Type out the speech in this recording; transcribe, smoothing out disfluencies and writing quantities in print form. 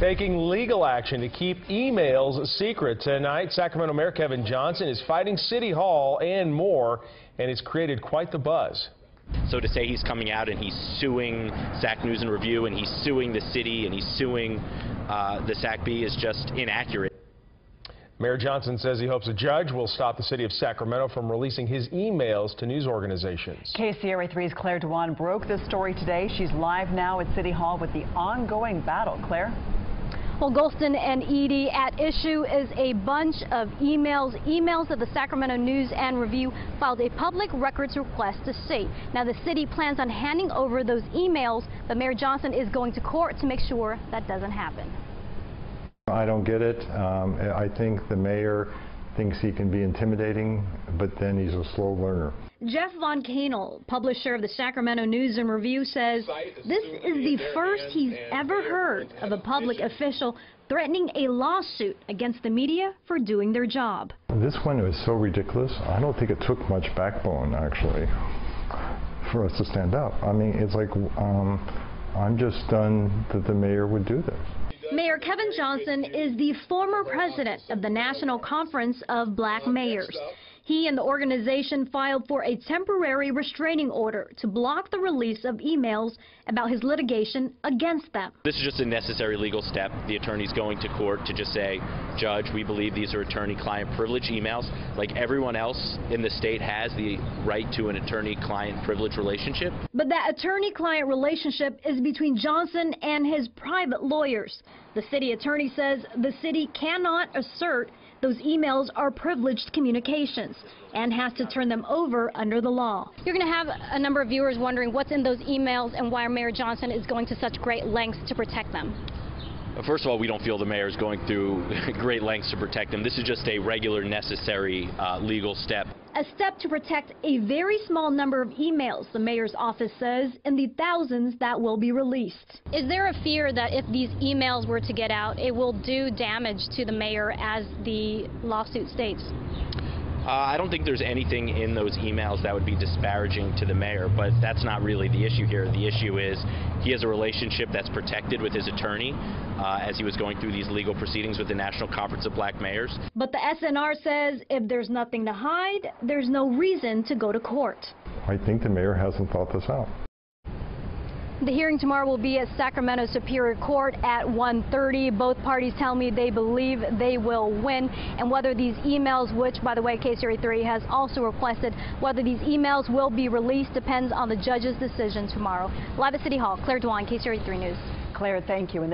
taking legal action to keep emails secret. Tonight, Sacramento Mayor Kevin Johnson is fighting City Hall and more, and it's created quite the buzz. So to say he's coming out and he's suing Sac News and Review and he's suing the city and he's suing the SAC-B is just inaccurate. Mayor Johnson says he hopes a judge will stop the city of Sacramento from releasing his emails to news organizations. KCRA 3's Claire Dewan broke this story today. She's live now at City Hall with the ongoing battle. Claire? Well, Golston and Edie, at issue is a bunch of emails that the Sacramento News and Review filed a public records request to see. Now, the city plans on handing over those emails, but Mayor Johnson is going to court to make sure that doesn't happen. I don't get it. I think the mayor thinks he can be intimidating, but then he's a slow learner. Jeff Von Canel, publisher of the Sacramento News and Review, says this is the first he's ever heard of a public official threatening a lawsuit against the media for doing their job. This one was so ridiculous. I don't think it took much backbone, actually, for us to stand up. I mean, it's like, I'm just stunned that the mayor would do this. Mayor Kevin Johnson is the former president of the National Conference of Black Mayors. He and the organization filed for a temporary restraining order to block the release of emails about his litigation against them. This is just a necessary legal step. The attorney's going to court to just say, Judge, we believe these are attorney-client privilege emails. Like everyone else in the state has the right to an attorney-client privilege relationship. But that attorney-client relationship is between Johnson and his private lawyers. The city attorney says the city cannot assert those emails are privileged communications and has to turn them over under the law. You're going to have a number of viewers wondering what's in those emails and why Mayor Johnson is going to such great lengths to protect them. First of all, we don't feel the mayor is going through great lengths to protect them. This is just a regular, necessary legal step. A step to protect a very small number of emails, the mayor's office says, in the thousands that will be released. Is there a fear that if these emails were to get out, it will do damage to the mayor as the lawsuit states? I don't think there's anything in those emails that would be disparaging to the mayor, but that's not really the issue here. The issue is he has a relationship that's protected with his attorney as he was going through these legal proceedings with the National Conference of Black Mayors. But the SNR says if there's nothing to hide, there's no reason to go to court. I think the mayor hasn't thought this out. The hearing tomorrow will be at Sacramento Superior Court at 1:30. Both parties tell me they believe they will win. And whether these emails, which, by the way, KCRA 3 has also requested, whether these emails will be released depends on the judge's decision tomorrow. Live at City Hall, Claire Dewan, KCRA 3 News. Claire, thank you.